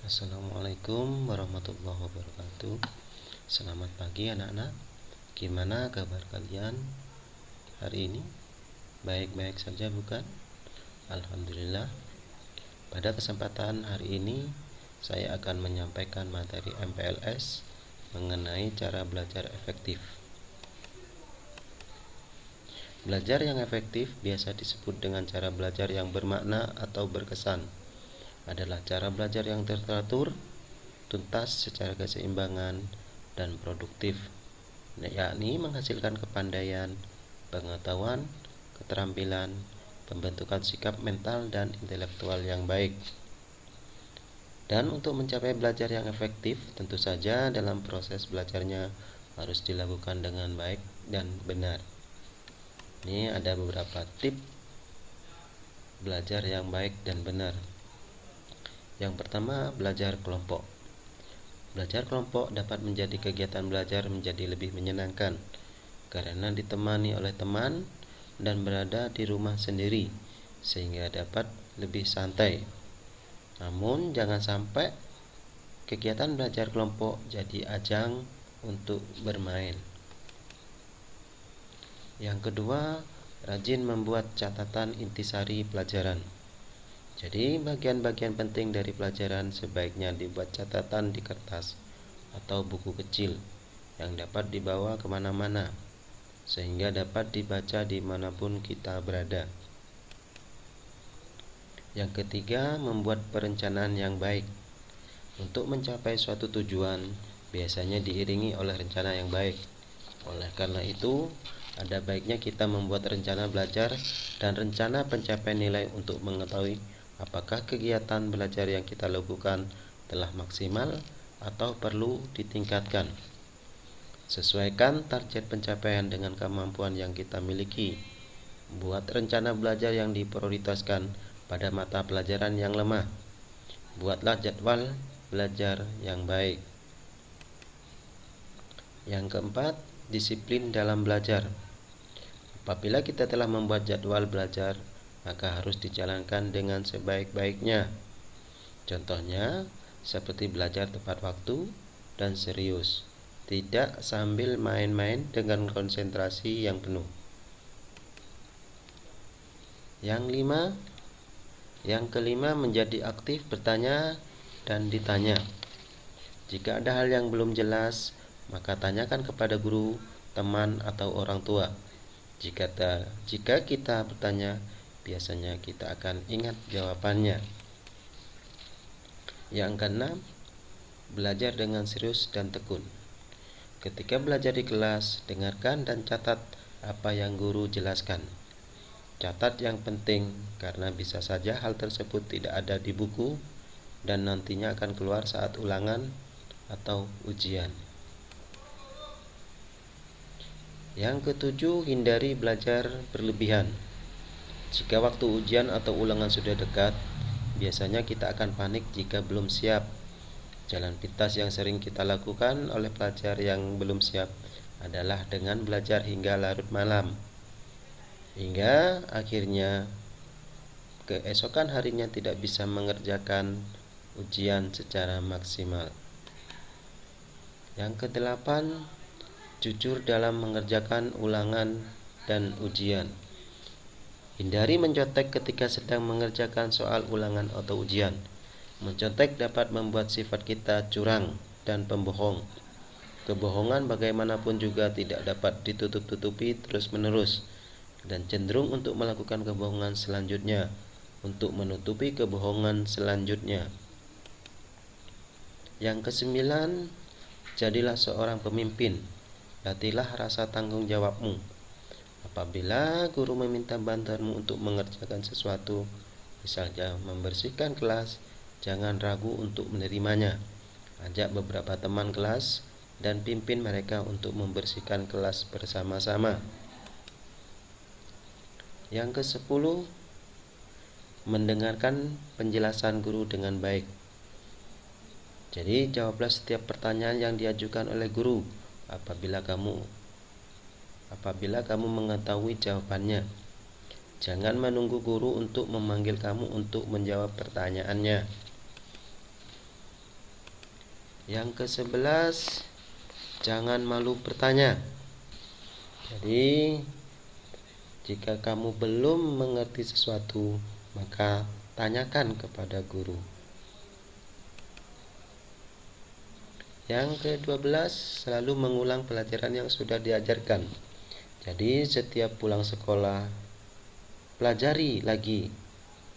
Assalamualaikum warahmatullahi wabarakatuh. Selamat pagi anak-anak. Gimana kabar kalian hari ini? Baik-baik saja bukan? Alhamdulillah. Pada kesempatan hari ini saya akan menyampaikan materi MPLS mengenai cara belajar efektif. Belajar yang efektif biasa disebut dengan cara belajar yang bermakna atau berkesan. Adalah cara belajar yang teratur, tuntas secara keseimbangan, dan produktif, yakni menghasilkan kepandaian, pengetahuan, keterampilan, pembentukan sikap mental dan intelektual yang baik. Dan untuk mencapai belajar yang efektif, tentu saja dalam proses belajarnya harus dilakukan dengan baik dan benar. Ini ada beberapa tips belajar yang baik dan benar. Yang pertama, belajar kelompok. Belajar kelompok dapat menjadi kegiatan belajar menjadi lebih menyenangkan karena ditemani oleh teman dan berada di rumah sendiri, sehingga dapat lebih santai. Namun jangan sampai kegiatan belajar kelompok jadi ajang untuk bermain. Yang kedua, rajin membuat catatan intisari pelajaran. Jadi bagian-bagian penting dari pelajaran sebaiknya dibuat catatan di kertas atau buku kecil yang dapat dibawa kemana-mana, sehingga dapat dibaca dimanapun kita berada. Yang ketiga, membuat perencanaan yang baik. Untuk mencapai suatu tujuan biasanya diiringi oleh rencana yang baik. Oleh karena itu, ada baiknya kita membuat rencana belajar dan rencana pencapaian nilai untuk mengetahui apakah kegiatan belajar yang kita lakukan telah maksimal atau perlu ditingkatkan. Sesuaikan target pencapaian dengan kemampuan yang kita miliki. Buat rencana belajar yang diprioritaskan pada mata pelajaran yang lemah. Buatlah jadwal belajar yang baik. Yang keempat, disiplin dalam belajar. Apabila kita telah membuat jadwal belajar, maka harus dijalankan dengan sebaik-baiknya. Contohnya, seperti belajar tepat waktu dan serius, tidak sambil main-main dengan konsentrasi yang penuh. Yang kelima, menjadi aktif bertanya dan ditanya. Jika ada hal yang belum jelas, maka tanyakan kepada guru, teman, atau orang tua. Jika kita bertanya, biasanya kita akan ingat jawabannya. Yang keenam, belajar dengan serius dan tekun. Ketika belajar di kelas, dengarkan dan catat apa yang guru jelaskan. Catat yang penting karena bisa saja hal tersebut tidak ada di buku dan nantinya akan keluar saat ulangan atau ujian. Yang ketujuh, hindari belajar berlebihan. Jika waktu ujian atau ulangan sudah dekat, biasanya kita akan panik jika belum siap. Jalan pintas yang sering kita lakukan oleh pelajar yang belum siap adalah dengan belajar hingga larut malam, hingga akhirnya keesokan harinya tidak bisa mengerjakan ujian secara maksimal. Yang kedelapan, jujur dalam mengerjakan ulangan dan ujian. Hindari mencontek ketika sedang mengerjakan soal ulangan atau ujian. Mencontek dapat membuat sifat kita curang dan pembohong. Kebohongan bagaimanapun juga tidak dapat ditutup-tutupi terus-menerus dan cenderung untuk melakukan kebohongan selanjutnya untuk menutupi kebohongan selanjutnya. Yang kesembilan, jadilah seorang pemimpin. Latihlah rasa tanggung jawabmu. Apabila guru meminta bantuanmu untuk mengerjakan sesuatu, misalnya membersihkan kelas, jangan ragu untuk menerimanya. Ajak beberapa teman kelas dan pimpin mereka untuk membersihkan kelas bersama-sama. Yang ke-10, mendengarkan penjelasan guru dengan baik. Jadi jawablah setiap pertanyaan yang diajukan oleh guru apabila kamu mengetahui jawabannya. Jangan menunggu guru untuk memanggil kamu untuk menjawab pertanyaannya. Yang ke-11, jangan malu bertanya. Jadi jika kamu belum mengerti sesuatu, maka tanyakan kepada guru. Yang ke-12, selalu mengulang pelajaran yang sudah diajarkan. Jadi setiap pulang sekolah, pelajari lagi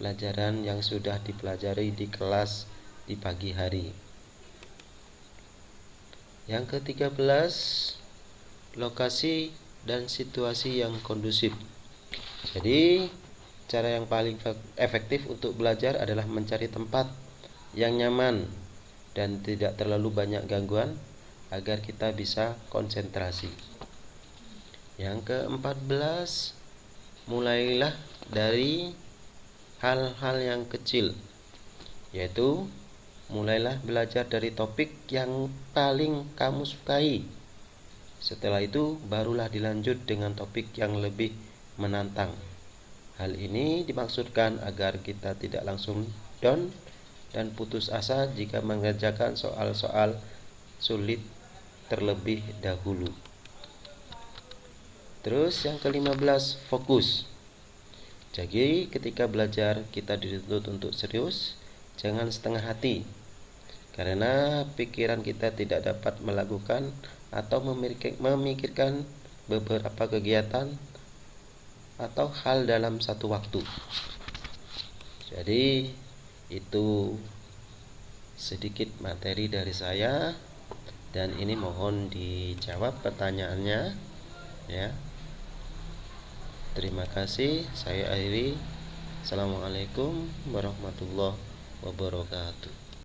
pelajaran yang sudah dipelajari di kelas di pagi hari. Yang ke-13, lokasi dan situasi yang kondusif. Jadi cara yang paling efektif untuk belajar adalah mencari tempat yang nyaman dan tidak terlalu banyak gangguan agar kita bisa konsentrasi. Yang ke-14, mulailah dari hal-hal yang kecil, yaitu mulailah belajar dari topik yang paling kamu sukai. Setelah itu barulah dilanjut dengan topik yang lebih menantang. Hal ini dimaksudkan agar kita tidak langsung down dan putus asa jika mengerjakan soal-soal sulit terlebih dahulu. Terus yang ke-15, fokus. Jadi ketika belajar kita dituntut untuk serius, jangan setengah hati. Karena pikiran kita tidak dapat melakukan atau memikirkan beberapa kegiatan atau hal dalam satu waktu. Jadi itu sedikit materi dari saya, dan ini mohon dijawab pertanyaannya ya. Terima kasih, saya akhiri. Assalamualaikum warahmatullahi wabarakatuh.